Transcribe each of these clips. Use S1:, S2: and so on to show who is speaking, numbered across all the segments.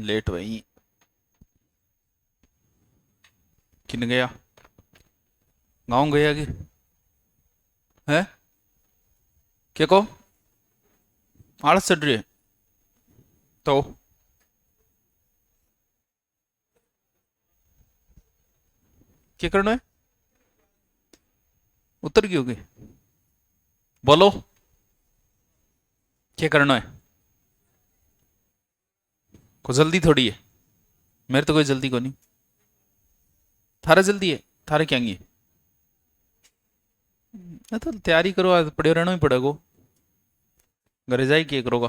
S1: Late वही किन गया गाँव गया कि है क्या को आलस चढ़ रही है तो क्या करना है उतर गई होगी बोलो क्या करना है को जल्दी थोड़ी है मेरे तो कोई जल्दी को नहीं थारा जल्दी है थारे क्या है तो तैयारी करो आज पड़े रहना ही पड़ेगा घर जाए क्या करोगा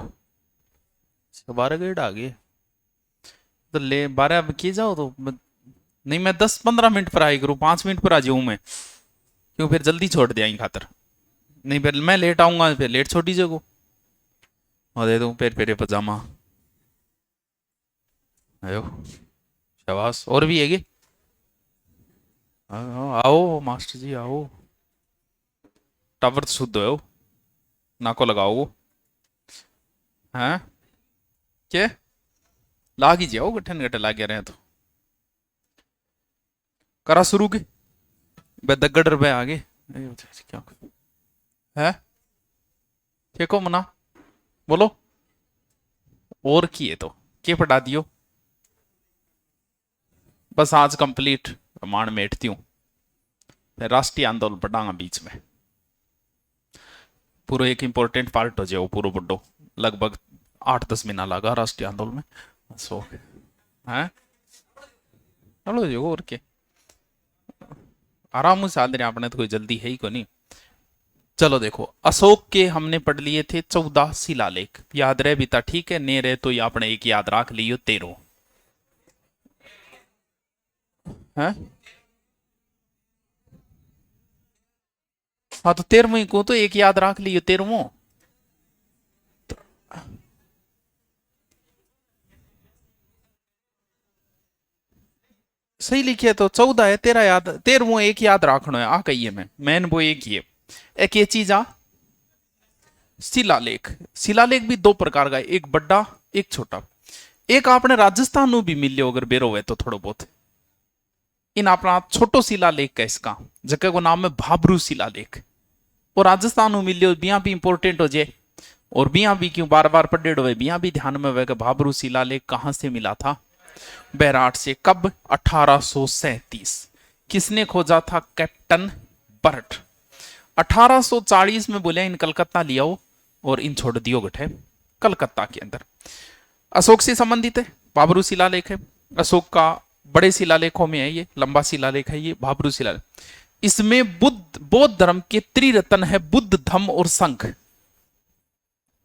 S1: 12 गेट आ गए तो ले 12 अब किए जाओ तो नहीं मैं 10-15 मिनट पर आई करूँ 5 मिनट पर आ जाऊँ मैं क्यों फिर जल्दी छोड़ दिया यहीं खातर नहीं फिर मैं लेट आऊंगा फिर लेट छोड़ दीजिए को और दे दूँ फिर पजामा आयो शाबाश और भी है क्या आओ मास्टर जी आओ टावर तो शुद्ध हो नाको लगाओ हैं क्या लाग ही जाओ गठन गठे लाग रहे हैं तो करा शुरू की दगड़ रुपए आगे क्या है देखो मना बोलो और की है तो क्या पढ़ा दियो बस आज कंप्लीट प्रमाण मेटती हूँ राष्ट्रीय आंदोलन पढ़ांगा बीच में पूरा एक इंपॉर्टेंट पार्ट हो जाए पूरा बड्डो लगभग 8-10 महीना लगा राष्ट्रीय आंदोलन में सो है चलो जो और के आराम से आदरे आपने तो कोई जल्दी है ही को नहीं चलो देखो अशोक के हमने पढ़ लिए थे 14 शिलालेख याद रहे भी था ठीक है ने रहे तो ये आपने एक याद रख लियो 13 है हाँ तो 13 को तो एक याद रख लियो 13 सही लिखे तो 14 है 13 याद 13 एक याद रखना है आ कहिए मैं मैन वो एक ही है एक ये चीज आ शिलालेख शिलालेख भी 2 प्रकार का है एक बड़ा एक छोटा एक आपने राजस्थान में भी मिल लियो अगर बेरो हुए तो थोड़ा बहुत इन अपना छोटो शिलालेख का इसका जगह को नाम है भाबरू शिलालेख और राजस्थान में मिल लियो बिया भी इंपोर्टेंट हो जाए और बिया भी क्यों बार बार पढ़े हुए बिया भी ध्यान में हुए भाबरू शिलालेख कहां से मिला था बैराट से कब 1837 किसने खोजा था कैप्टन बर्ट 1840 में बोले इन कलकत्ता लियाओ और इन छोड़ दियो गठे कलकत्ता के अंदर अशोक से संबंधित है भाबरू शिलालेख है अशोक का बड़े शिलालेखों में है ये लंबा शिलालेख है ये भाबरू शिलालेख इसमें बौद्ध धर्म के त्रिरत्न है बुद्ध धम्म और संघ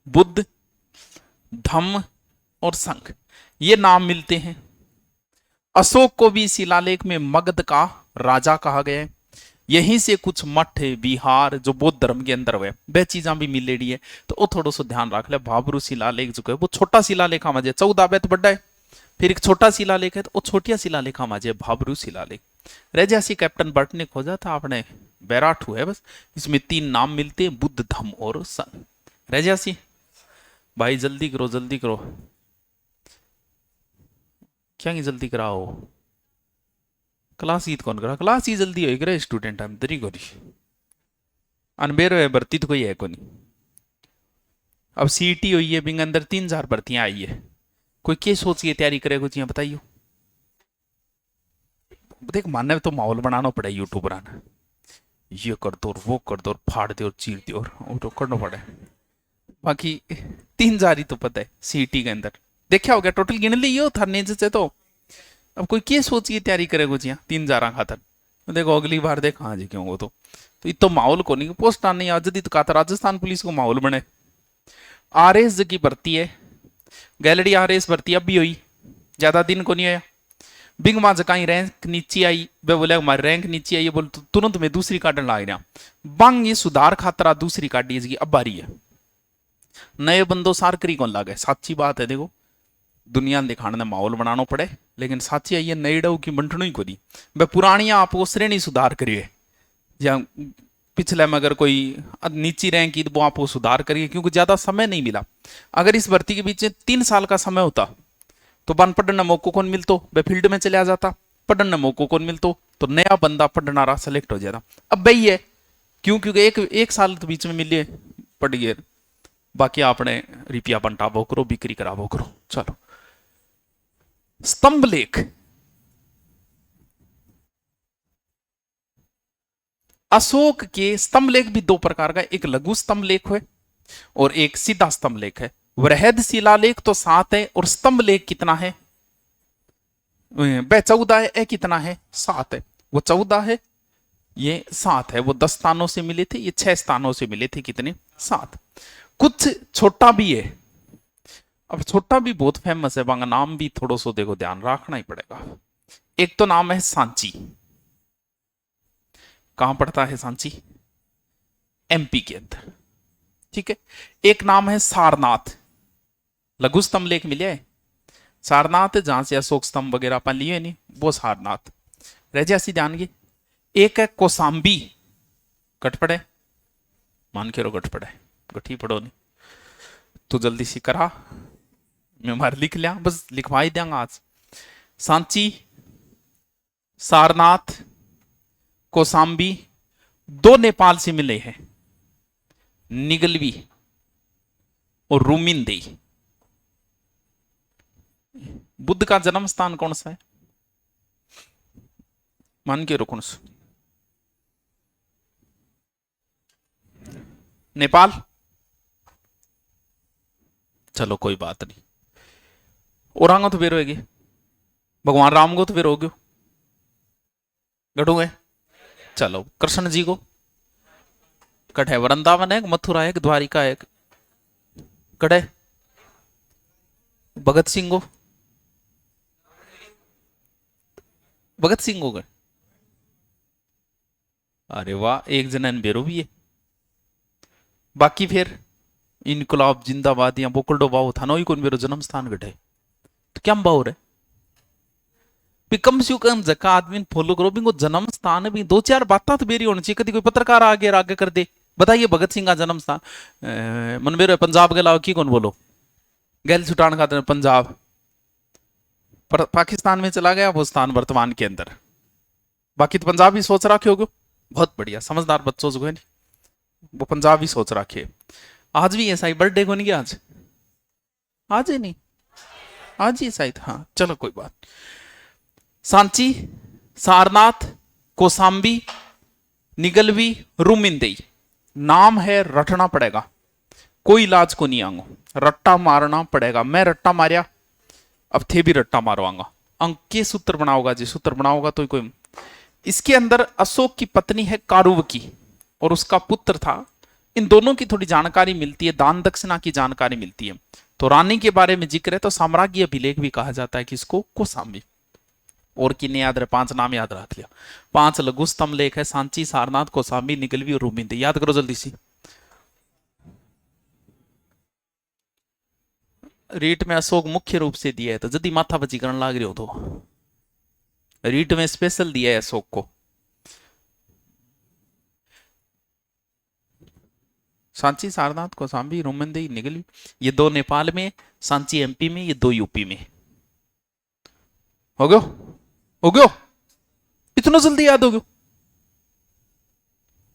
S1: बुद्ध धम्म और संघ ये नाम मिलते हैं अशोक को भी शिलालेख में मगध का राजा कहा गया है यहीं से कुछ मठ विहार जो बौद्ध धर्म के अंदर हुए वह चीजा भी मिलेडी है तो वो थोड़ा सा ध्यान रख ले भाबरू शिलालेख जो है वो छोटा शिलालेख माजे 14 तो बड़ा है फिर एक छोटा शिलालेख है तो वो छोटिया शिलालेख माजे भाबरू शिलालेख रैजासी कैप्टन बर्ट ने खोजा था आपने बैराट हुआ है बस इसमें 3 नाम मिलते हैं बुद्ध धम्म और संघ रैजासी भाई जल्दी करो क्या जल्दी कराओ क्लास ईद कौन करा क्लास ही जल्दी हो करे स्टूडेंट हम तरी कोरी अनबेरो है भर्ती तो कोई है को नहीं अब सीईटी हुई है बिंग अंदर 3000 भर्तियां आई है कोई क्या सोच के तैयारी करे कुछ यहाँ बताइयो देख मानने तो माहौल बनाना पड़े यूट्यूबर आना ये कर दो और वो कर दो और फाड़ दो और चीर दो और तो करना पड़े बाकी 3000 ही तो पता है सीईटी के अंदर देखा हो गया टोटल गिन लियो थरने से तो अब कोई क्या सोच की तैयारी करे कुछ यहाँ 3000 खातर देखो अगली बार देख हाँ जी क्यों वो तो इतो माहौल को नहीं पोस्ट आने आज तो कहा था राजस्थान पुलिस को माहौल बने आरएस की भर्ती है गैलरी आरएस भर्ती अब भी हुई ज्यादा दिन को नहीं आया बिंग मां कहीं रैंक नीचे आई वे बोले हमारी रैंक नीचे आई बोले तो तुरंत में दूसरी काटने लग रहा बंग ये सुधार खातरा दूसरी काटी इसकी अब बारी है नए बंदो सार करी कौन लागे साची बात है देखो दुनिया दिखाने माहौल बनाना पड़े लेकिन साची आई है नई डव की बंटनो ही कोनी वह पुरानिया आपको श्रेणी सुधार करिए या पिछले में अगर कोई नीची रैंक की तो वो आपको सुधार करिए क्योंकि ज्यादा समय नहीं मिला अगर इस भर्ती के बीच 3 साल का समय होता तो बन पढ़ने मौको कौन मिलतो, वे फील्ड में चले आ जाता। पढ़ने मौको कौन मिलतो, तो नया बंदा पढ़ना रहा सेलेक्ट हो जाता। अब वही है, क्यों, क्योंकि एक साल तो बीच में मिले पढ़ गए, बाकी आपने रुपया बंटावो करो, बिक्री करावो करो। चलो, स्तंभ लेख। अशोक के स्तंभ लेख भी दो प्रकार का, एक लघु स्तंभ लेख है और एक सीधा स्तंभ लेख है। वृहद शिलालेख तो 7 है, और स्तंभ लेख कितना है, वह 14 है। कितना है, 7 है। वो 14 है, ये 7 है। वो 10 स्थानों से मिले थे, ये 6 स्थानों से मिले थे। कितने, 7। कुछ छोटा भी है। अब छोटा भी बहुत फेमस है, बांगा नाम भी थोड़ा सो देखो ध्यान रखना ही पड़ेगा। एक तो नाम है सांची। कहां पड़ता है सांची, एमपी के अंदर, ठीक है। एक नाम है सारनाथ, लघु स्तंभ लेख मिले है सारनाथ, जहां से अशोक स्तंभ वगैरह अपन लिए नहीं, वो सारनाथ रह जासी ध्यान की। एक है कोसाम्बी, गट पड़े, मान के रो गट पड़े, गठी पढ़ो नहीं तो जल्दी सी करा, मैं मार लिख लिया, बस लिखवा ही देंगे आज। सांची, सारनाथ, कोसाम्बी, 2 नेपाल से मिले हैं, निगलवी और रूमिनदेई। बुद्ध का जन्म स्थान कौन सा है, मान के रखो, नेपाल। चलो कोई बात नहीं, औरंगा तो बेरोगे, भगवान राम को तो बेरोगे, गढ़ोगे। चलो, कृष्ण जी को कट है, वृंदावन है, मथुरा है, द्वारिका है, कड़े। भगत सिंह को, भगत सिंह को गए, अरे वाह, एक जनन बेरो भी है। बाकी फिर इनकलाब जिंदाबाद या बोकलडो बाव था, नोई कौन बेरो जन्म स्थान गठे, तो क्या बाव रे, कम से कम जका आदमी फॉलो करो, भी जन्म स्थान भी 2-4 बातें तो बेरी होनी चाहिए। कभी कोई पत्रकार आगे कर दे, बताइए भगत सिंह का जन्म स्थान, मन बेरो पंजाब के अलावा की कौन बोलो, गैल छुटान खाते पंजाब, पर पाकिस्तान में चला गया वो स्थान वर्तमान के अंदर। बाकी तो पंजाब ही सोच रखे होगे, बहुत बढ़िया, समझदार बच्चों से नहीं, वो पंजाब ही सोच रखे। आज भी ऐसा ही, बर्थडे को नहीं आज, आज ही नहीं, आज ही शायद, हाँ चलो कोई बात। सांची, सारनाथ, कोसाम्बी, निगलवी, रूमिनदेई, नाम है, रटना पड़ेगा, कोई इलाज को नहीं आंगो, रट्टा मारना पड़ेगा। मैं रट्टा मारिया, अब थे भी रट्टा मारवाऊंगा। अंक के सूत्र बनाओगा जी, सूत्र बनाओगा तो कोई। इसके अंदर अशोक की पत्नी है कारुवकी और उसका पुत्र था। इन दोनों की थोड़ी जानकारी मिलती है, दान दक्षिणा की जानकारी मिलती है। तो रानी के बारे में जिक्र है, तो साम्राज्य अभिलेख भी कहा जाता है किसको, कोसाम्बी। और किन्ने याद रहे, 5 नाम याद रख लिया। 5 लघु स्तंभ लेख है, सांची, सारनाथ, कोसाम्बी, निगलवी और रूमिनदेई। याद करो जल्दी सी। रीट में अशोक मुख्य रूप से दिया है, तो जल्दी माथा बची करने लाग रहे हो तो रीट में स्पेशल दिया है अशोक को। सांची, सारनाथ, कोसाम्बी, रूमिनदेई, निगलवी, ये 2 नेपाल में, सांची एमपी में, ये 2 यूपी में। हो गयो, हो गयो, इतना जल्दी याद हो गयो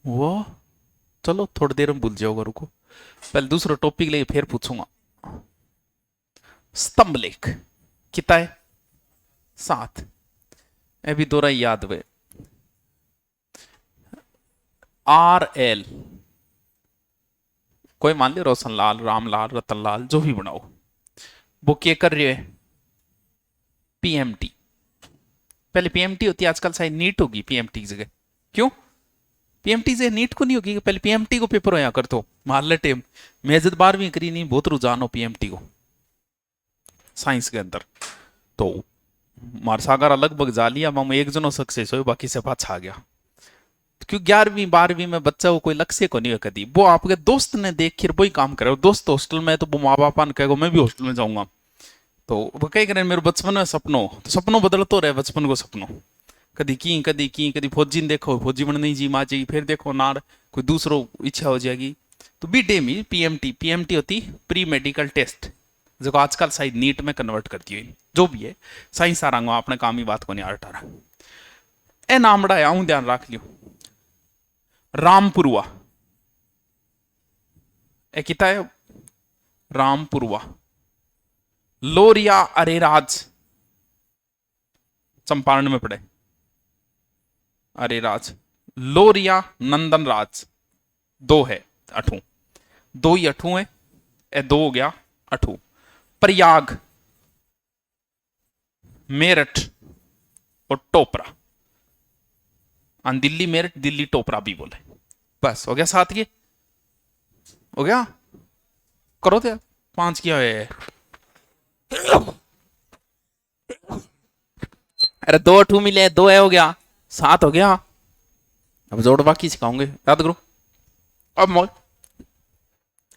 S1: वो। चलो थोड़ी देर में भूल जाओगे, रुको, पहले दूसरा टॉपिक लेके फिर पूछूंगा। स्तंभ लेख कितना है, 7। अभी दोरा याद हुए, RL, कोई मान लियो रोशनलाल, रामलाल, रतनलाल, जो भी बनाओ, वो क्या कर रहे है, PMT। पहले PMT होती है, आजकल शायद नीट होगी PMT की जगह। क्यों PMT से नीट को नहीं होगी, पहले PMT को पेपर होया कर, तो मार ले टेम। मैं जब 12वीं करी नहीं, बहुत रुझान हो PMT को साइंस के अंदर, तो मार सागारा लगभग जा लिया, मैं एक जनो सक्सेस हो, बाकी से पाछा आ गया। क्यों 11वीं 12वीं में बच्चा को कोई लक्ष्य को नहीं है कभी, वो आपके दोस्त ने देख फिर वही काम करे। दोस्त हॉस्टल में, तो वो माँ बाप ने कहेगा मैं भी हॉस्टल में जाऊंगा, तो वो कह करें मेरे बचपन में सपनों, तो सपनों बदलतो रहे, बचपन को सपनों कदी की कदी फौजी ने देखो, फौजी बनने जी माँ जी, फिर देखो नार कोई दूसरो इच्छा हो जाएगी। तो बी टेम ही PMT होती प्री मेडिकल टेस्ट, जो आजकल शायद नीट में कन्वर्ट करती हुई जो भी है सही सारा आपने काम ही बात को नहीं आटा रहा ए नामड़ा है आऊं ध्यान रख लियो रामपुरवा ए किता है रामपुरवा लोरिया अरेराज चंपारण में पड़े अरेराज लोरिया नंदन राज दो है अठू दो ही अठू है ए दो हो गया अठू प्रयाग मेरठ और टोपरा दिल्ली मेरठ दिल्ली टोपरा भी बोले बस हो गया 7 ये हो गया करो तो 5 किया है अरे 2 अठू मिले 2 है हो गया 7 हो गया अब जोड़ बाकी सिखाऊंगे याद करो अब मोल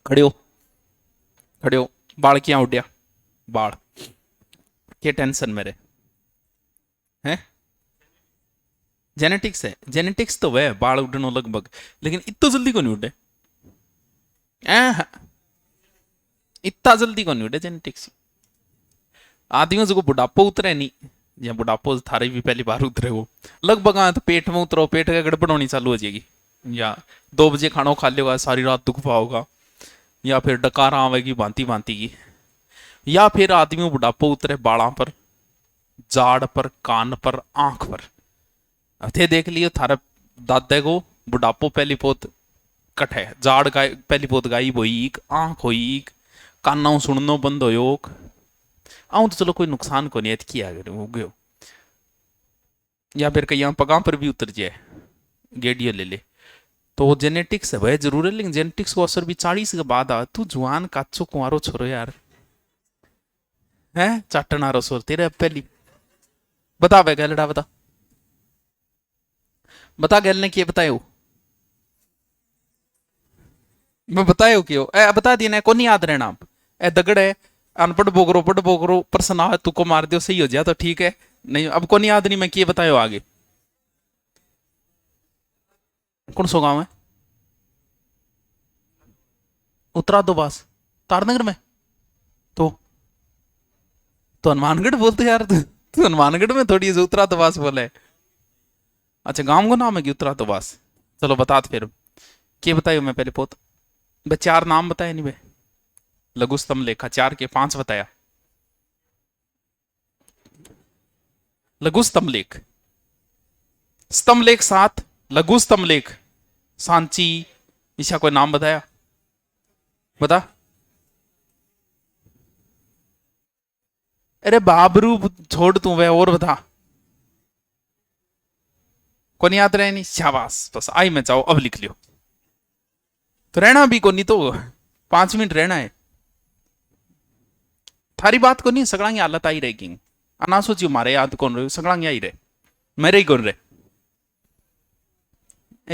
S1: खड़े हो बाल क्या उड्या बाल के टेंशन मेरे हैं जेनेटिक्स है जेनेटिक्स तो वह बाल उड़नो लगभग लेकिन इतना जल्दी को नहीं उड़े इतना जल्दी को नहीं उड़े जेनेटिक्स आदमियों को बुढ़ापो उतरे नहीं या बुढ़ापो थारे भी पहली बार उतरे वो लगभग तो पेट में उतरो पेट का गड़बड़ होनी चालू हो जाएगी या 2 बजे खाना खा लेगा सारी रात दुख पाओगा या फिर डकारा आवेगी भांति भांति की या फिर आदमी बुढ़ापो उतरे बाड़ा पर जाड़ पर कान पर आंख पर अथे देख लियो थारे दादे को बुढ़ापो पहली पोत कट है जाड़ गाय पहली पोत गायब हुई आंख हुई काना सुननो बंद हो आऊं तो चलो कोई नुकसान को नहीं किया अगर हो गयो या फिर कहीं पगा पर भी उतर जाए गेडियो ले ले तो जेनेटिक्स है वह जरूर है लेकिन जेनेटिक्स को असर भी 40 के बाद आ तू जुआन काचो कुंवारो छोरो यार है चाटना रसोर तेरे पहली बता वे गैलडा बता गैल ने किए बतायो मैं बतायो क्यों ए बता दिया ना को नहीं याद रहना आप ए दगड़ है अनपढ़ बोगरो प्रश्न आ तू को मार दियो सही हो जाए तो ठीक है नहीं अब को नहीं याद नहीं मैं किए बतायो आगे कौन सो गांव है उत्तरा दो बास तारनगर में तो हनुमानगढ़ बोलते यार तू हनुमानगढ़ में थोड़ी उत्तरा तो बास बोले अच्छा गांव का नाम है कि उत्तरा तो बास चलो बता फिर क्या बताइयो मैं पहले पोत 4 नाम बताए नहीं भाई लघु स्तंभ लेखा 4 के 5 बताया लघु स्तंभ लेख 7 लघु स्तंभ लेख सांची ईशा कोई नाम बताया बता अरे बाबरू छोड़ तू वह और बता को नहीं याद रहे नहीं शाबाश बस आई मैं चाहो अब लिख लियो तो रहना भी को नहीं तो 5 मिनट रहना है थारी बात को नहीं सगड़ा की हालत आई रहेगी ना सोचियो मारे याद कौन रहे सगड़ा आई रहे मेरे ही कौन रहे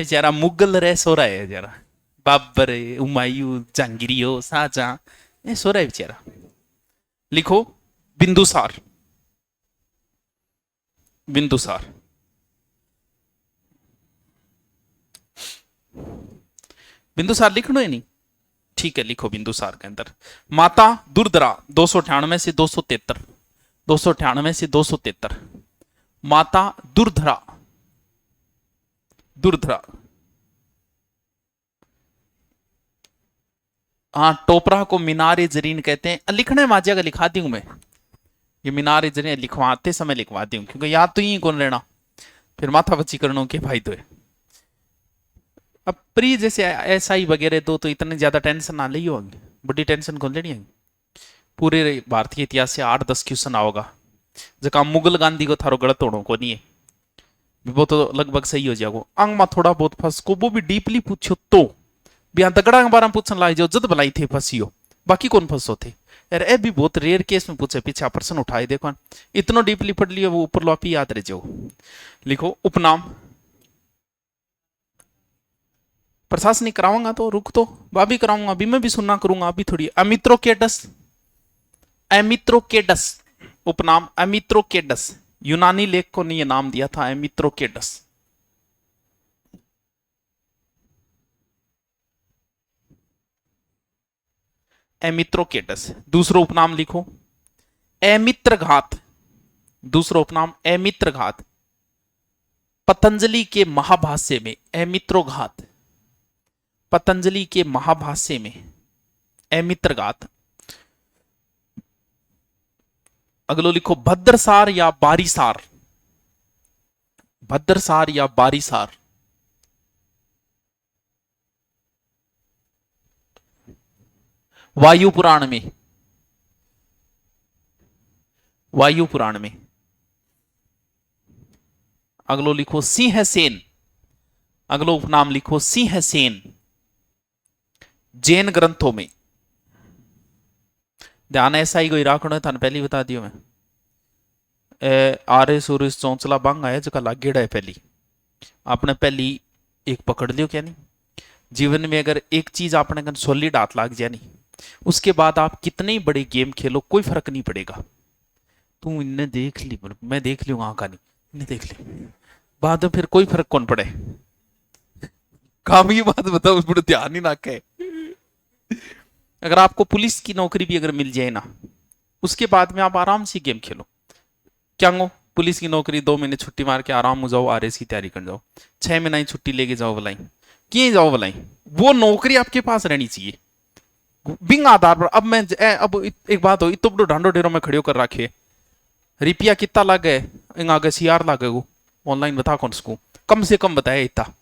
S1: जरा मुगल रहे सो रहा है जरा बाबर हुमायूं जहांगीरियो शाहजहां ये सो रहा है बेचारा लिखो बिंदुसार बिंदुसार लिखना है नहीं ठीक है लिखो बिंदुसार के अंदर माता दुर्धरा 298 से 273 माता दुर्धरा हाँ टोपरा को मीनार जरीन कहते हैं लिखने माजिया का लिखा दी हूं मैं ये मीनार जरीन लिखवाते समय लिखवा दी हूं क्योंकि याद तो यही कौन रहना फिर माथा बच्ची करने के भाई तो है अब प्री जैसे SI वगैरह तो इतने ज्यादा टेंशन ना ली होगी बड़ी टेंशन कौन लेनी है पूरे भारतीय इतिहास से 8-10 क्वेश्चन आओगा जब मुगल गांधी को थारो गलत होना को नहीं है वो तो लगभग सही हो जाएगा अंग में थोड़ा बहुत फंस को वो भी डीपली पूछो तो भी तगड़ा के बारे में पूछने लाई जो जद भलाई थे फंसियो बाकी कौन फंसो थे यार ए भी बहुत रेयर केस में पूछे पीछे पर्सन उठाए देखो इतना डीपली पढ़ लियो वो ऊपर लो आप याद रह जाओ लिखो उपनाम प्रशासनिक कराऊंगा तो रुक तो भाभी कराऊंगा अभी मैं भी सुनना करूंगा अभी थोड़ी एमित्रोकेडस उपनाम एमित्रोकेडस यूनानी लेख को ने यह नाम दिया था एमित्रोकेडस एमित्रोकेटस। दूसरा उपनाम लिखो एमित्रघात। दूसरा उपनाम एमित्रघात। पतंजलि के महाभाष्य में एमित्रोघात, पतंजलि के महाभाष्य में एमित्रघात। अगलो लिखो भद्रसार या बारीसार, भद्रसार या बारीसार। वायु पुराण में, वायु पुराण में। अगलो लिखो सिंह सेन, अगलो उपनाम लिखो सिंह सेन। जैन ग्रंथों में, ध्यान ऐसा ही कोई राखना है, थाने पहले ही बता दियो मैं। आर्य सूरज चौंचला बांग आया जगह लागेड़ा है पहली, आपने पहली एक पकड़ लियो क्या नहीं। जीवन में अगर एक चीज आपने कन सॉलिड हाथ लाग जाए नहीं, उसके बाद आप कितने ही बड़े गेम खेलो कोई फर्क नहीं पड़ेगा। तू इन्हें देख ली, मैं देख लूंगा, आंखा नहीं, इन्हें देख ली, बाद में फिर कोई फर्क कौन पड़े। काम की बात बताओ, बड़े ध्यान ही ना कहे। अगर आपको पुलिस की नौकरी भी अगर मिल जाए ना, उसके बाद में आप आराम से गेम खेलो। क्या हो पुलिस की नौकरी 2 महीने छुट्टी मार के आराम हो जाओ, आरएस की तैयारी कर जाओ, 6 महीना ही छुट्टी लेके जाओ भलाई, किए जाओ भलाई, वो नौकरी आपके पास रहनी चाहिए बिंग आधार पर। अब मैं अब एक बात हो, इतो बड़ो ढांडो ढेरों में खड़ियो कर रखे, रिपिया कितना लग गए, इन आगे सीआर लग गए ऑनलाइन, बता कौन उसको कम से कम बताया इतना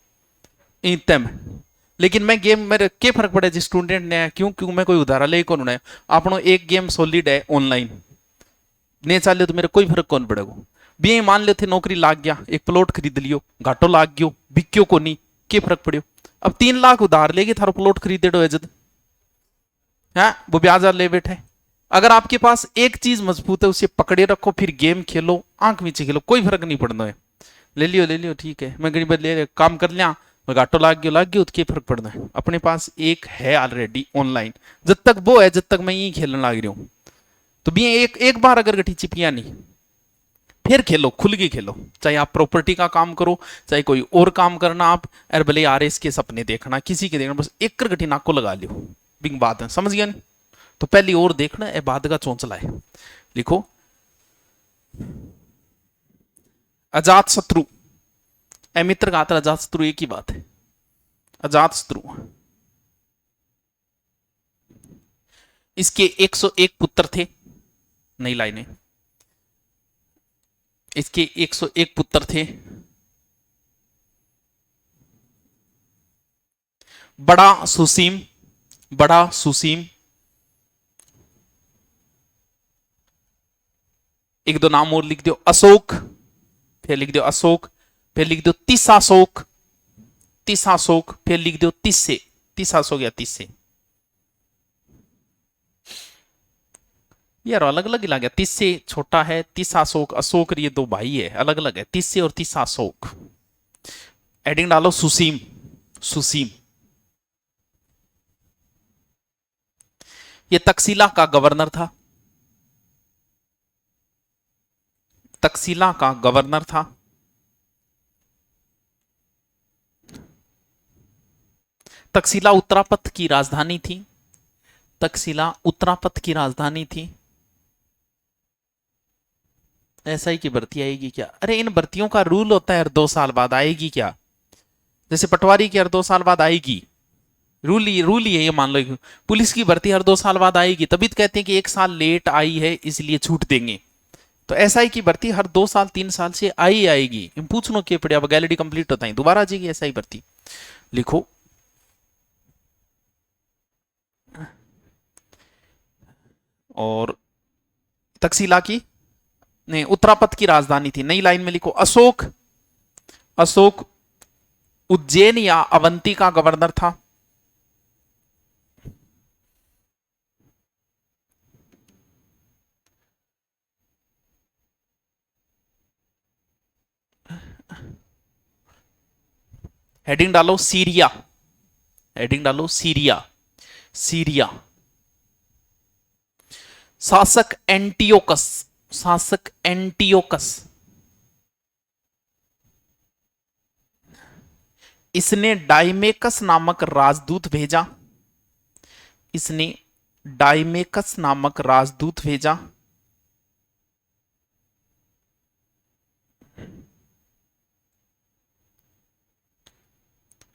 S1: इतने में। लेकिन मैं गेम मेरे क्या फर्क पड़े जिस स्टूडेंट ने, क्यों क्यों मैं कोई उधारा ले कौन उन्हें, आपनो एक गेम सॉलिड है ऑनलाइन नहीं चाले तो मेरे कोई फर्क कौन पड़ेगा। भी मान लेते नौकरी लाग गया, एक प्लॉट खरीद लियो, घाटो लाग गयो, बिक्यो को नहीं, क्या फर्क पड़ियो। अब 3 लाख उधार लेके थारो प्लॉट खरीदे डो जद है, वो ब्याज ले बैठे। अगर आपके पास एक चीज मजबूत है उसे पकड़े रखो, फिर गेम खेलो, आंख नीचे खेलो, कोई फर्क नहीं पड़ना है। ले लियो ठीक है, मैं गरीब ले काम कर लिया, घाटो लाग गयो उसके फर्क पड़ना है। अपने पास एक है ऑलरेडी ऑनलाइन, जब तक वो है जब तक मैं यही खेलने लग रही हूं। तो भी एक बार अगर गठी चिपिया नहीं, फिर खेलो, खुल के खेलो, चाहे आप प्रॉपर्टी का काम करो, चाहे कोई और काम करना आप, अरे भले आरएस के सपने देखना, किसी के देखना, बस एक गठी नाक को लगा लियो, बिंग बात है, समझ गया नहीं। तो पहली और देखना है, बाद का चौंचला है। लिखो अजात शत्रु, मित्र घात अजात शत्रु एक ही बात है। अजात शत्रु इसके 101 पुत्र थे, नई लाइनें, इसके 101 पुत्र थे। बड़ा सुसीम, बड़ा सुसीम, एक दो नाम और लिख दो, अशोक, फिर लिख दो अशोक, फिर लिख दो तिसाशोक, तिसाशोक, फिर लिख दो तिस्से, तिसाशोक या तिस्से। यार अलग अलग ही लग गया, तिस्से छोटा है, तिसाशोक, अशोक ये 2 भाई है, अलग अलग है, तिस्से और तिसाशोक। एडिंग डालो सुसीम, सुसीम। ये तक्षशिला का गवर्नर था, तक्षशिला का गवर्नर था। तक्षशिला उत्तरापथ की राजधानी थी, तक्षशिला उत्तरापथ की राजधानी थी। एसआई की भर्ती आएगी क्या? अरे इन भर्तियों का रूल होता है हर 2 साल बाद आएगी क्या, जैसे पटवारी की हर 2 साल बाद आएगी, रूल ही है ये, मान लो पुलिस की भर्ती हर 2 साल बाद आएगी, तभी तो कहते हैं कि 1 साल लेट आई है इसलिए छूट देंगे। तो एसआई की भर्ती हर 2 साल 3 साल से आई आएगी, पूछनो के पड़े, अब गैलिडी कंप्लीट होता है दोबारा आ जाएगी एसआई भर्ती। लिखो और तक्षशिला की नहीं उत्तरापथ की राजधानी थी। नई लाइन में लिखो अशोक, अशोक उज्जैन या अवंती का गवर्नर था। हेडिंग डालो सीरिया, हेडिंग डालो सीरिया, सीरिया। शासक एंटियोकस, शासक एंटियोकस, इसने डाइमेकस नामक राजदूत भेजा, इसने डाइमेकस नामक राजदूत भेजा।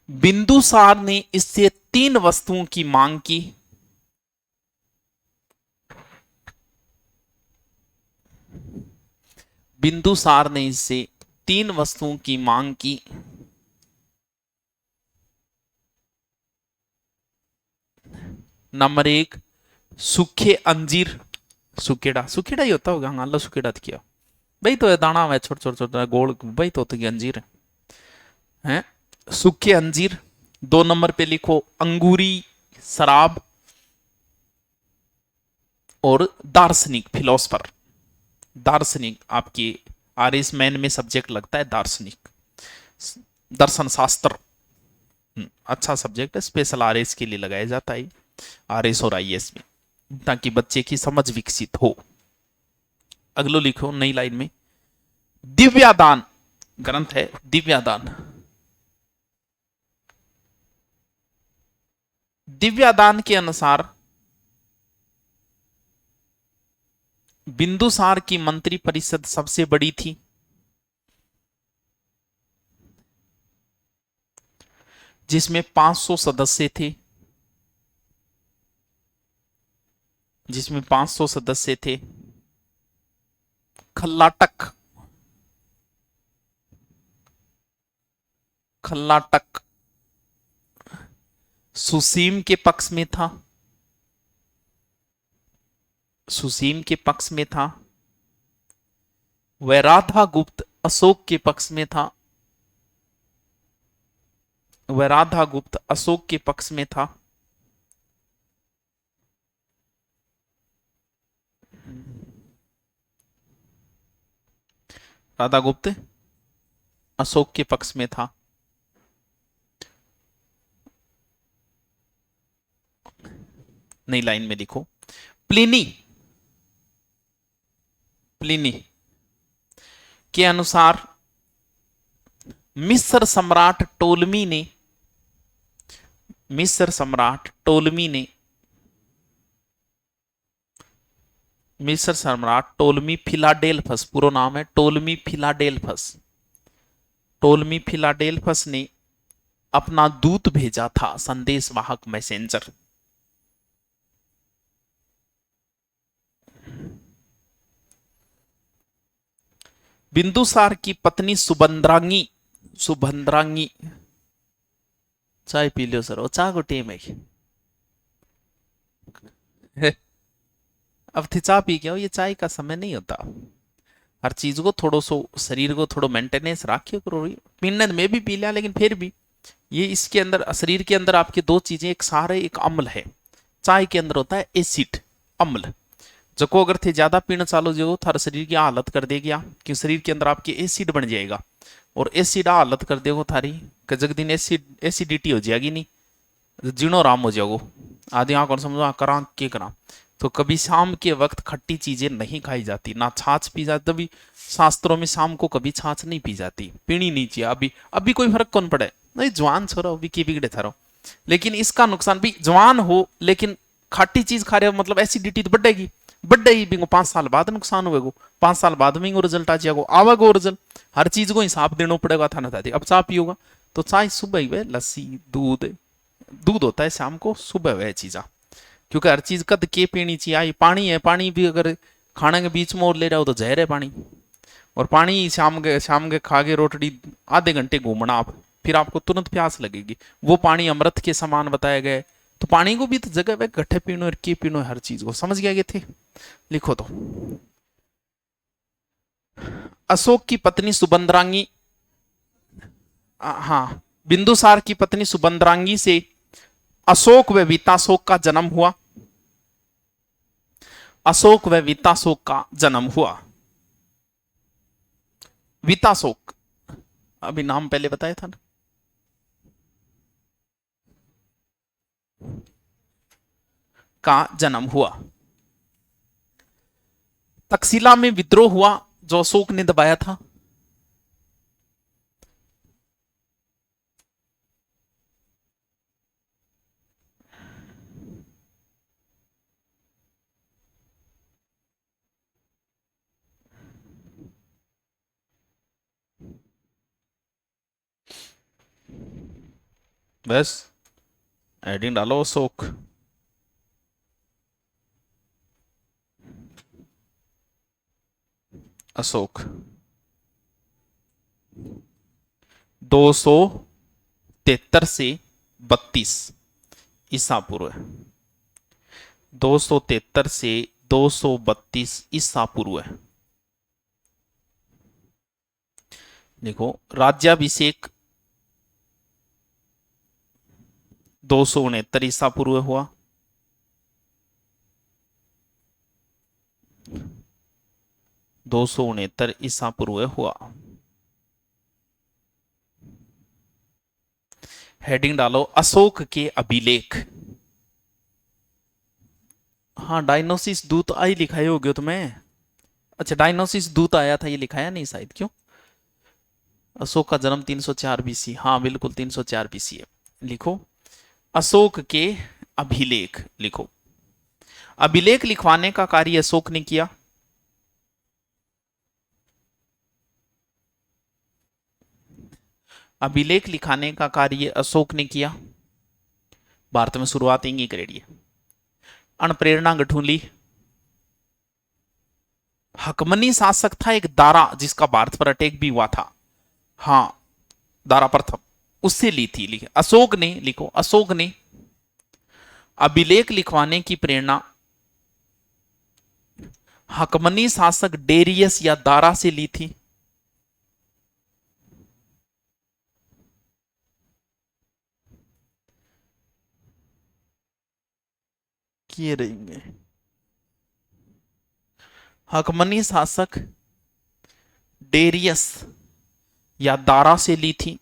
S1: बिंदुसार ने इससे 3 वस्तुओं की मांग की। बिंदुसार ने इससे 3 वस्तुओं की मांग की। नंबर 1, सूखे अंजीर। सुकेड़ा, सुकेड़ा ही होता होगा, हाँ लो सुकेड़ा तो किया भाई, तो ये दाना है छोटा छोटा छोटा गोल भाई, तो होती है अंजीर है। सूखे अंजीर। 2 नंबर पे लिखो अंगूरी शराब। और दार्शनिक, फिलोसफर। दार्शनिक आपके आरएस मैन में सब्जेक्ट लगता है दार्शनिक, दर्शन शास्त्र। अच्छा सब्जेक्ट है, स्पेशल आरएस के लिए लगाया जाता है, आरएस और आईएएस में, ताकि बच्चे की समझ विकसित हो। अगलो लिखो नई लाइन में, दिव्यादान ग्रंथ है, दिव्यादान। दिव्यादान के अनुसार बिंदुसार की मंत्री परिषद सबसे बड़ी थी, जिसमें 500 सदस्य थे, जिसमें 500 सदस्य थे। खल्लाटक, खल्लाटक सुसीम के पक्ष में था, सुसीम के पक्ष में था। वैराधा गुप्त अशोक के पक्ष में था, वैराधा गुप्त अशोक के पक्ष में था। राधा गुप्त अशोक के पक्ष में था। नई लाइन में लिखो, प्लिनी, प्लिनी के अनुसार मिस्र सम्राट टोलमी ने, मिस्र सम्राट टोलमी ने, मिस्र सम्राट टोलमी फिलाडेल्फस, पूरा नाम है टोलमी फिलाडेल्फस, टोलमी फिलाडेल्फस ने अपना दूत भेजा था, संदेशवाहक मैसेंजर। बिंदुसार की पत्नी सुभद्रांगी, सुभद्रांगी, चाय पी लो सर, वो चाय को टेम है। अब थे चाय पी के आओ, ये चाय का समय नहीं होता। हर चीज को थोड़ो सो, शरीर को थोड़ो मेंटेनेंस रखियो करो। पीने में भी पी लिया, लेकिन फिर भी ये इसके अंदर, शरीर के अंदर आपकी 2 चीजें, एक सार है एक अम्ल है। चाय के अंदर होता है एसिड, अम्ल। जको अगर थे ज्यादा पीना चालू जो थारा शरीर की हालत कर देगी, कि शरीर के अंदर आपके एसिड बन जाएगा, और एसिड हालत कर देगो थारी, जग दिन एसिड एसिडिटी हो जाएगी, नहीं जीणो आराम हो जाओगो। आदि आंख और समझो करा के करा। तो कभी शाम के वक्त खट्टी चीजें नहीं खाई जाती, ना छाछ पी जाती, तभी शास्त्रों में शाम को कभी छाछ नहीं पी जाती, पीनी नहीं चाहिए। अभी अभी कोई फर्क कौन पड़े, नहीं जवान छोरो अभी की बिगड़े थारो। लेकिन इसका नुकसान भी, जवान हो लेकिन खट्टी चीज खा रहे हो, मतलब एसिडिटी तो बढ़ेगी, बढ़ेगी भी 5 साल बाद नुकसान होगा। 5 साल बाद में रिजल्ट आ जाएगा, आवागो रिजल्ट। हर चीज को हिसाब देना पड़ेगा था ना था। अब चाय पियोगा तो चाय सुबह ही, लस्सी दूध, दूध होता है शाम को, सुबह वह चीजा, क्योंकि हर चीज कद के पीनी चाहिए। आई पानी है, पानी भी अगर खाने के बीच में और ले रहा हो तो जहर है पानी। और पानी शाम के खा के रोटड़ी आधे घंटे घूमना आप, फिर आपको तुरंत प्यास लगेगी। वो पानी अमृत के समान बताया गया है। तो पानी को भी तो जगह वे गठे पीनो और के पीनो, हर चीज को समझ गया ये थे। लिखो तो, अशोक की पत्नी सुभद्रांगी, हाँ, बिंदुसार की पत्नी सुभद्रांगी से अशोक व वीताशोक का जन्म हुआ, अशोक व वीताशोक का जन्म हुआ। वीताशोक अभी नाम पहले बताया था ना, का जन्म हुआ। तक्षशिला में विद्रोह हुआ जो अशोक ने दबाया था। बस हेडिंग डालो अशोक। अशोक 273 से 32 ईसा पूर्व। 273 से 232 ईसा पूर्व। देखो राज्याभिषेक 269 ईसा पूर्व हुआ। 269 ईसा पूर्व हुआ। हेडिंग डालो अशोक के अभिलेख। हाँ डायनोसिस दूत आई लिखाई होगी तुम्हें। अच्छा डायनोसिस दूत आया था ये लिखाया नहीं शायद, क्यों? अशोक का जन्म 304 बीसी, हाँ बिल्कुल 304 बीसी है। लिखो अशोक के अभिलेख लिखो। अभिलेख लिखवाने का कार्य अशोक ने किया। अभिलेख लिखाने का कार्य अशोक ने किया। भारत में शुरुआत यही करेगी। अणप्रेरणा गठूली हकमनी शासक था एक दारा जिसका भारत पर अटैक भी हुआ था। हाँ दारा प्रथम उससे ली थी। लिखे अशोक ने, लिखो अशोक ने अभिलेख लिखवाने की प्रेरणा हकमनी शासक डेरियस या दारा से ली थी। किए रहेंगे हकमनी शासक डेरियस या दारा से ली थी।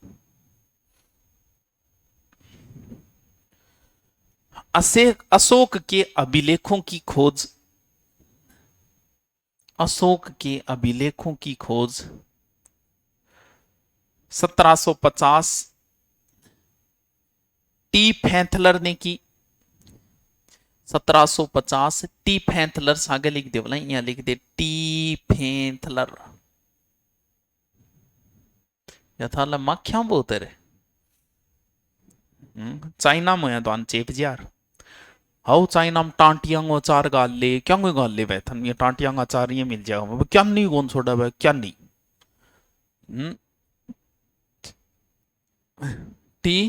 S1: अशोक के अभिलेखों की खोज, अशोक के अभिलेखों की खोज 1750 टी फैंथलर ने की। 1750 टी फैंथलर आगे लिख दे बोला, यहां लिख दे टी फैंथलर। यथा लम्मा क्या बोलते रे चाइना में तो चेप यार। हाउ चाइना में टांटियांग अचार गाल ले क्या गाल ले वैथन ये टांटियांग अचार ये मिल जाएगा क्या नहीं कौन छोड़ा भाई क्या नहीं। टी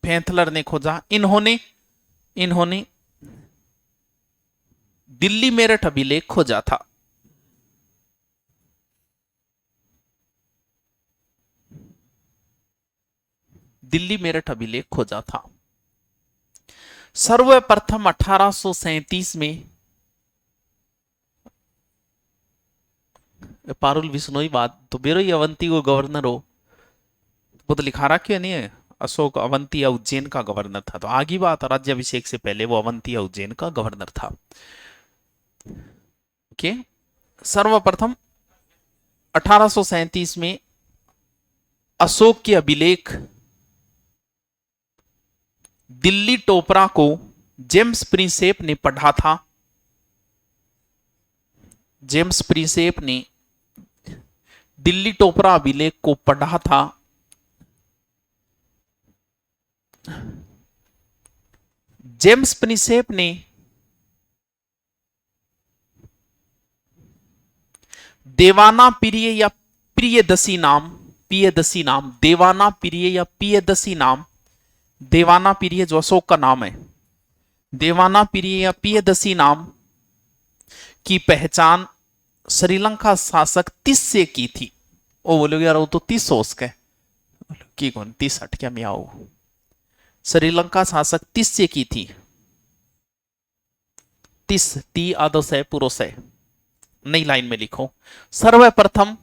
S1: फैंथलर ने खोजा। इन्होंने दिल्ली मेरठ अभिलेख खोजा था। दिल्ली मेरठ अभिलेख खोजा था। सर्वप्रथम 1837 में पारुल विश्नोई बात तो बेरो ही अवंती को गवर्नर हो वो तो लिखा रहा क्यों नहीं है। अशोक अवंती या उज्जैन का गवर्नर था, तो आगे बात राज्याभिषेक से पहले वो अवंती या उज्जैन का गवर्नर था। ओके सर्वप्रथम 1837 में अशोक के अभिलेख दिल्ली टोपरा को जेम्स प्रिंसेप ने पढ़ा था। जेम्स प्रिंसेप ने दिल्ली टोपरा अभिलेख को पढ़ा था। जेम्स प्रिंसेप ने देवाना प्रिय या प्रियदसी नाम, प्रियदसी नाम, देवाना प्रिय या प्रियदसी नाम, देवाना प्रिय जो अशोक का नाम है, देवाना प्रिय या प्रियदसी नाम की पहचान श्रीलंका शासक 30 से की थी। ओ बोलोगे यार वो तो 30 हो उसके की कौन 30 हट क्या मियाओ। श्रीलंका शासक 30 से की थी। 30 टी आदो से पूरो से नई लाइन में लिखो। सर्वप्रथम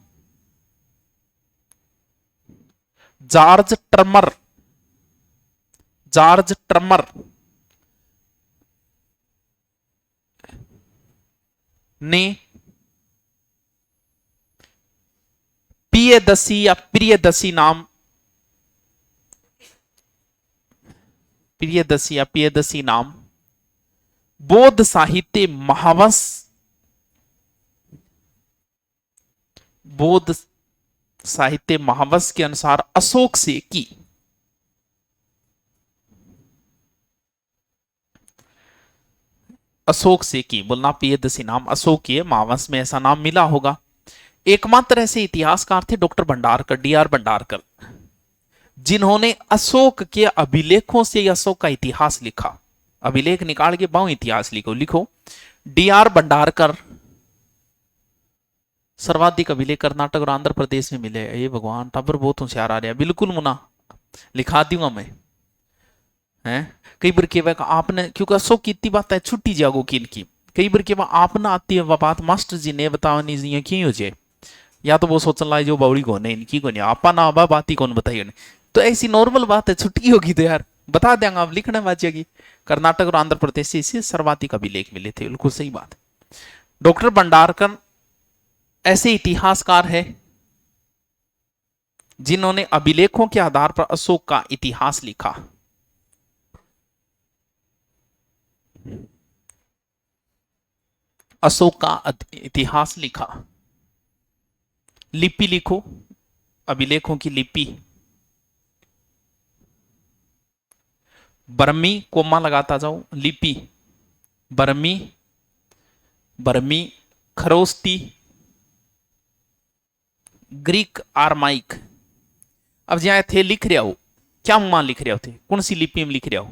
S1: जॉर्ज ट्रमर, जॉर्ज ट्रमर ने प्रियदसी या प्रियदसी नाम, प्रियदसी या प्रियदसी नाम बौद्ध साहित्य महावंश, बौद्ध साहित्य महावंश के अनुसार अशोक से की। अशोक से की बोलना पियदसी नाम अशोक की है, महावंश में ऐसा नाम मिला होगा। एकमात्र ऐसे इतिहासकार थे डॉक्टर भंडारकर, डीआर भंडारकर, जिन्होंने अशोक के अभिलेखों से अशोक का इतिहास लिखा। अभिलेख निकाल के बाऊ इतिहास लिखो, लिखो डीआर भंडारकर। सर्वाधिक अभिलेख कर्नाटक और आंध्र प्रदेश में मिले। ये भगवान टाबर बहुत होशियार आ रहा है, बिल्कुल मुना लिखा दूंगा मैं। हैं कई बार के आपने, क्योंकि अशोक की इतनी बात है छुट्टी जागो की इनकी, कई बार के आप ना आती है बात मास्टर जी ने बतानी जी क्यों हो जाए, या तो वो सोचने लगा जो बाउड़ी कौन है इनकी कौन है, आपा ना आबा बात ही कौन बताइए। तो ऐसी नॉर्मल बात है, छुट्टी होगी तो यार बता देंगे आप, लिखने बाजिया की कर्नाटक और आंध्र प्रदेश से इसे सर्वाधिक अभिलेख मिले थे, बिल्कुल सही बात है। डॉक्टर भंडारकर ऐसे इतिहासकार है जिन्होंने अभिलेखों के आधार पर अशोक का इतिहास लिखा। अशोक का इतिहास लिखा। लिपि लिखो, अभिलेखों की लिपि। बर्मी कोमा लगाता जाओ, लिपि बर्मी, बर्मी खरोस्ती, ग्रीक आर्माइक। अब जहां थे लिख रहे हो, क्या मुंह लिख रहे हो थे, कौन सी लिपि में लिख रहे हो?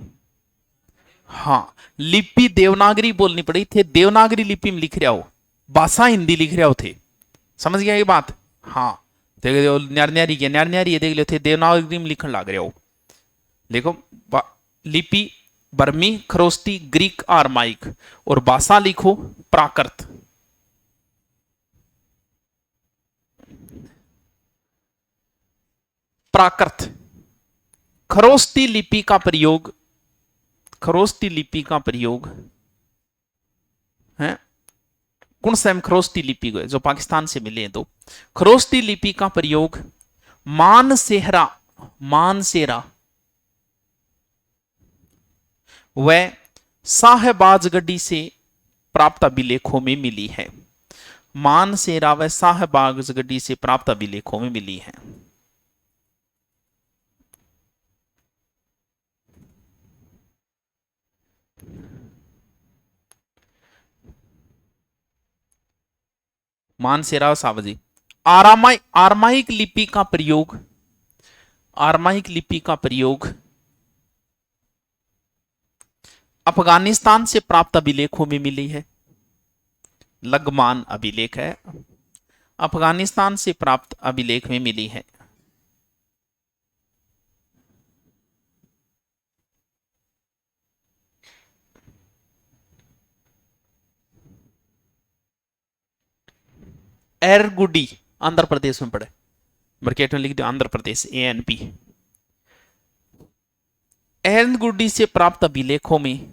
S1: हाँ, लिपि देवनागरी बोलनी पड़ी थे, देवनागरी लिपि में लिख रहे हो, भाषा हिंदी लिख रहे हो थे। समझ गया ये बात? हाँ, देख न्यारी के न्यारी देख लो थे, देवनागरी में लिखने लग रहे हो। देखो लिपि बर्मी, खरोस्ती, ग्रीक, आर्माइक, और भाषा लिखो प्राकृत। प्राकृत। खरोस्ती लिपि का प्रयोग, खरोस्ती लिपि का प्रयोग है कौन सा? खरोस्ती लिपि को जो पाकिस्तान से मिले हैं, तो खरोस्ती लिपि का प्रयोग मानसेहरा, मानसेरा व साहबाजगढ़ी से प्राप्त अभिलेखों में मिली है। मानसेरा व साहबाजगढ़ी से प्राप्त अभिलेखों में मिली है। मानसेरा सावजी। आरमाइक लिपि का प्रयोग, आरमाइक लिपि का प्रयोग अफगानिस्तान से प्राप्त अभिलेखों में मिली है। लगमान अभिलेख है, अफगानिस्तान से प्राप्त अभिलेख में मिली है। एरगुडी आंध्र प्रदेश में पड़े, ब्रैकेट में लिख दो आंध्र प्रदेश, ANP। एरगुडी से प्राप्त अभिलेखों में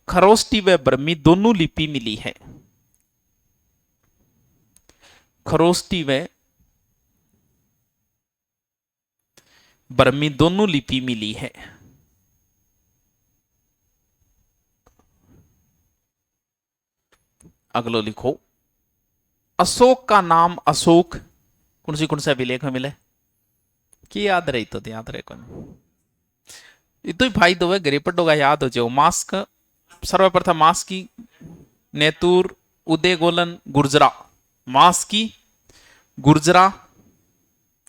S1: खरोस्टी व बर्मी दोनों लिपि मिली है। खरोस्टी व बर्मी दोनों लिपि मिली है। अगलो लिखो, अशोक का नाम अशोक कौन से अभिलेख में मिले? कि याद रही तो याद रहे कौन, इतो ही फायदो है, गरीपट होगा याद हो जाओ। मास्क सर्वप्रथम मास्क की नेतूर उदय गोलन गुर्जरा, मास्क की गुर्जरा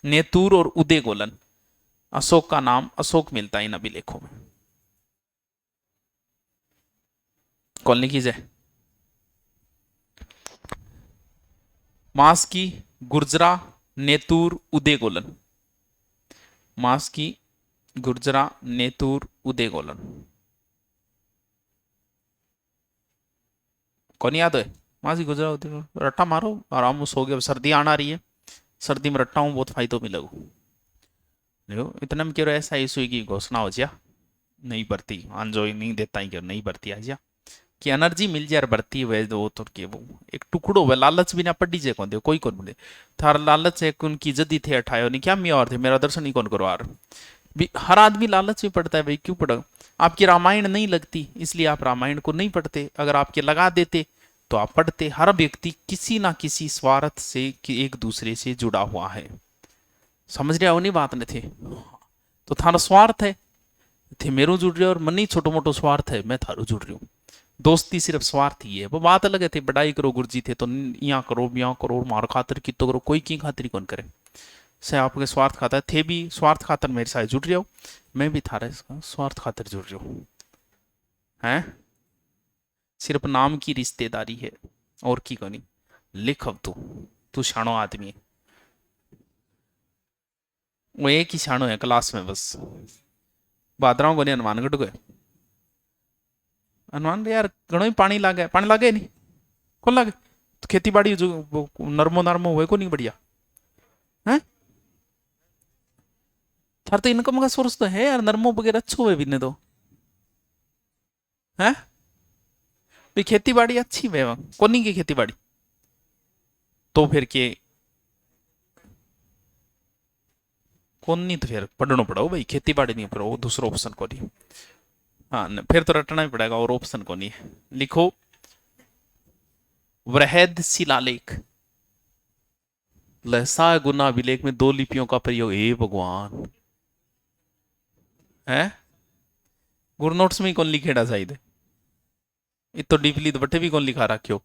S1: नेतूर और उदय गोलन, अशोक का नाम अशोक मिलता है इन अभिलेखों में। कौन लिखी जाए? मास्की, गुर्जरा, नेतूर, उदय गोलन। मास्की, गुर्जरा, नेतूर, उदय गोलन। कौन याद है? मास्की, गुर्जरा, उदय गोलन। रट्टा मारो, आराम से हो गया। सर्दी आना रही है, सर्दी में रट्टा हूं बहुत फायदो मिलेगा। देखो इतने में क्यों ऐसा इशू की घोषणा हो जा नहीं भर्ती, आंजो नहीं देता ही क्यों नहीं भर्ती आ जा कि एनर्जी मिल जाए भर्ती वे दो तो के वो एक टुकड़ो वे लालच भी ना पड़ी जे कौन दे कोई कौन बोले थार लालच है उनकी जदी थे अठायो नहीं क्या मैं और थे मेरा दर्शन ही कौन करो यार। हर आदमी लालच में पड़ता है भाई, क्यों पढ़ो? आपकी रामायण नहीं लगती इसलिए आप रामायण को नहीं पढ़ते, अगर आपके लगा देते तो आप पढ़ते। हर व्यक्ति किसी ना किसी स्वार्थ से कि एक दूसरे से जुड़ा हुआ है, समझ रहे हो नहीं बात ने थे? तो थारा स्वार्थ है थे मेरो जुड़ रहे और मन ही छोटो मोटो स्वार्थ है, मैं थारो जुड़ रही हूँ। दोस्ती सिर्फ स्वार्थ ही है। वो बात अलग है, थे बड़ाई करो गुरुजी थे तो यहाँ करो यहाँ करो, मार खातर की तो करो, कोई की खातिर कौन करे। से आपके स्वार्थ खातर थे भी स्वार्थ खातर मेरे साथ जुड़ रहे हो, मैं भी थारे स्वार्थ खातर जुड़ रही हूँ। हैं सिर्फ नाम की रिश्तेदारी है और की कोनी। लिख अब तू शानो आदमी है। वो एक ही शानो है क्लास में बस। बादराओं को नहीं हनुमानगढ़ गए। हनुमान यार घणो ही पानी लागे नहीं कौन लागे। तो खेती बाड़ी जो नरमो नरमो हुए को नहीं बढ़िया है। थार तो इनकम का सोर्स तो है यार, नरमो वगैरह अच्छो हुए भी तो है भी। खेती बाड़ी अच्छी है कोनी की खेती बाड़ी। तो फिर के कौन नहीं, तो फिर पढ़ना पड़ो भाई, खेती बाड़ी नहीं पढ़ो, वो दूसरा ऑप्शन को नहीं। हाँ फिर तो रटना ही पड़ेगा और ऑप्शन को नहीं है। लिखो वृहद शिलालेख। लहसा गुना अभिलेख में दो लिपियों का प्रयोग, हे भगवान है। गुरु नोट्स में कौन लिखेड़ा शायद, इतो डीपली तो बटे भी कौन लिखा रखियो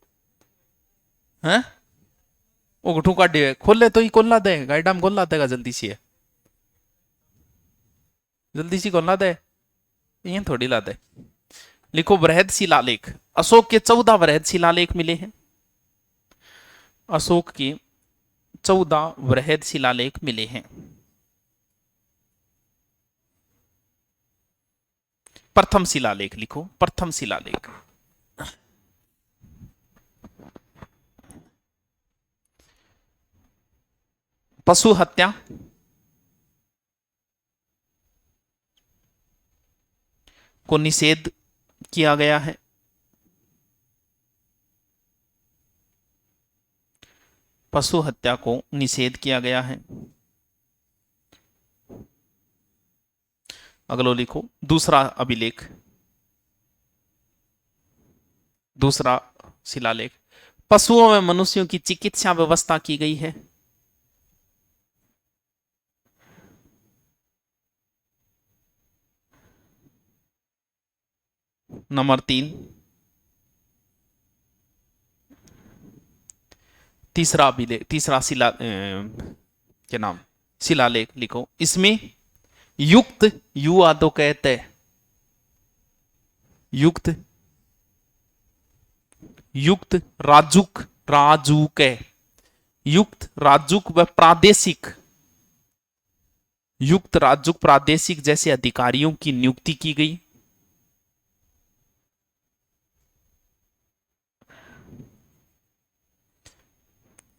S1: है। वो गठू काटे खोले तो ही खोलना दे, गाइडाम खोलना देगा जल्दी से, जल्दी से खोलना दे, ये थोड़ी ला दे। लिखो वृहद शिलालेख। अशोक के 14 वृहद शिलालेख मिले हैं। अशोक के 14 वृहद शिलालेख मिले हैं। प्रथम शिलालेख लिखो, प्रथम शिलालेख। पशु हत्या को निषेध किया गया है। पशु हत्या को निषेध किया गया है। अगलो लिखो दूसरा अभिलेख, दूसरा शिलालेख। पशुओं में मनुष्यों की चिकित्सा व्यवस्था की गई है। नंबर 3। तीसरा अभिलेख, तीसरा क्या नाम शिलालेख लिखो। इसमें युक्त यू आदो कहते, युक्त युक्त राजुक राजुक है, युक्त राजुक व प्रादेशिक, युक्त राजुक प्रादेशिक जैसे अधिकारियों की नियुक्ति की गई।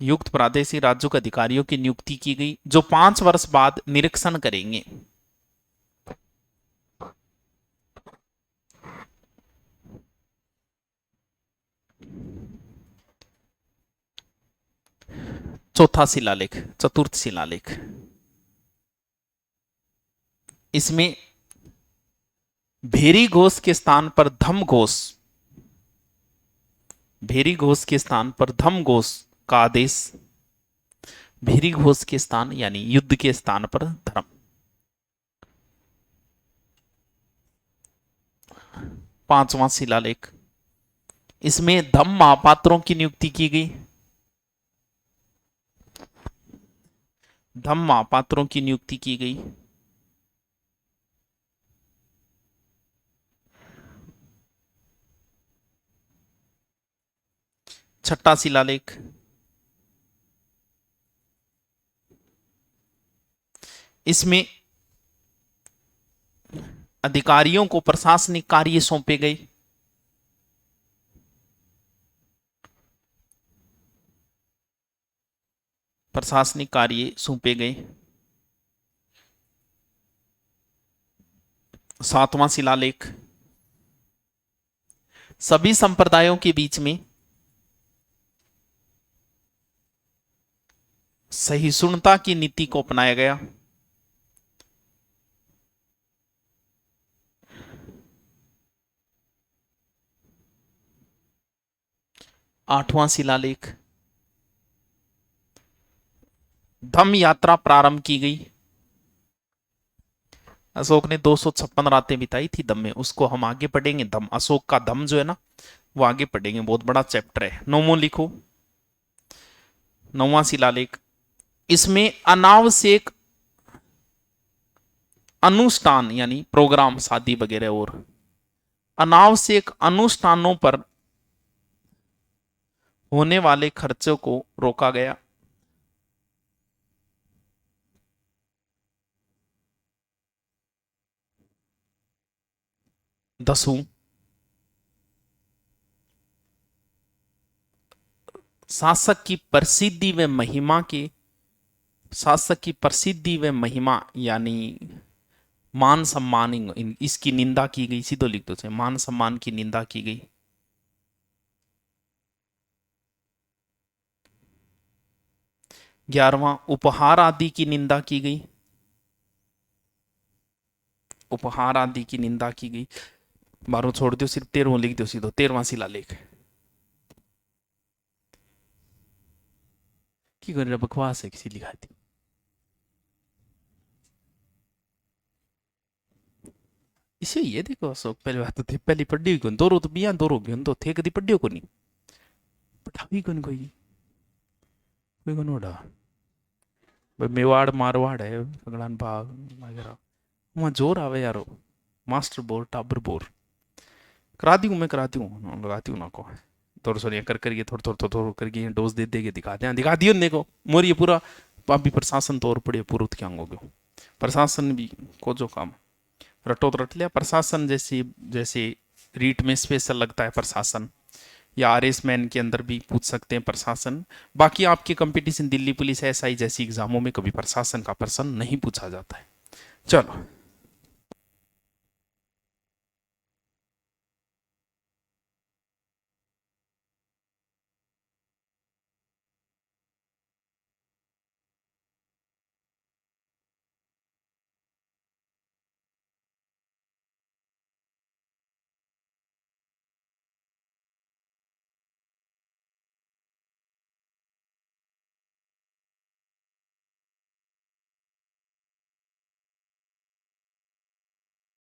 S1: युक्त प्रादेशिक राज्यों अधिकारियों की नियुक्ति की गई जो 5 वर्ष बाद निरीक्षण करेंगे। चौथा शिलालेख, चतुर्थ शिलालेख। इसमें भेरी घोष के स्थान पर धम घोष, भेरी घोष के स्थान पर धम घोष का आदेश, भेरी घोष के स्थान यानी युद्ध के स्थान पर धर्म। पांचवां शिलालेख। इसमें धम महापात्रों की नियुक्ति की गई, धम महापात्रों की नियुक्ति की गई। छठा शिलालेख। इसमें अधिकारियों को प्रशासनिक कार्य सौंपे गए। प्रशासनिक कार्य सौंपे गए। सातवां शिलालेख। सभी संप्रदायों के बीच में सहिष्णुता की नीति को अपनाया गया। आठवां शिलालेख। धम्म यात्रा प्रारंभ की गई। अशोक ने 256 रातें बिताई थी दम में, उसको हम आगे पढ़ेंगे। दम, अशोक का दम जो है ना, वो आगे पढ़ेंगे, बहुत बड़ा चैप्टर है। नौवां लिखो, नौवां शिलालेख। इसमें अनावश्यक अनुष्ठान यानी प्रोग्राम, शादी वगैरह और अनावश्यक अनुष्ठानों पर होने वाले खर्चों को रोका गया। 10, शासक की प्रसिद्धि व महिमा के, शासक की प्रसिद्धि व महिमा यानी मान सम्मान, इसकी निंदा की गई। सीधो लिख दो, मान सम्मान की निंदा की गई। 11वां, उपहार आदि की निंदा की गई। उपहार आदि की निंदा की गई। 12 छोड़ दो, सिर्फ 13वां लिख दो सीधो, 13वां शिलालेख। की कर बकवास है किसी लिखा थी। इसे ये देखो अशोक, पहले बात तो थे, पहली पढ़ी हुई कौन, दो रो तो बिया, दो रो बियन तो थे, कदी पढ़ियो को नहीं, पढ़ावी कौन कोई, कोई कौन उड़ा भाई, मेवाड़ मारवाड़ है पगड़ान भाग वगैरह, वहाँ जोर आवे यारो, मास्टर बोर टाबर बोर, कराती हूँ मैं, कराती हूँ, लगाती हूँ ना को, थोड़ा थोड़ा कर करके, थोड़ा थोड़ा थोड़ा करके डोज दे दे के दिखाते हैं, दिखा दियो देखो मोर, ये पूरा अभी प्रशासन तौर पड़े पूरा क्या हो गयो, प्रशासन भी को जो काम रटो तो रट लिया। प्रशासन जैसे जैसे रीट में स्पेशल लगता है प्रशासन, या आरएस मैन के अंदर भी पूछ सकते हैं प्रशासन। बाकी आपके कंपटीशन दिल्ली पुलिस एसआई जैसी एग्जामों में कभी प्रशासन का प्रश्न नहीं पूछा जाता है। चलो।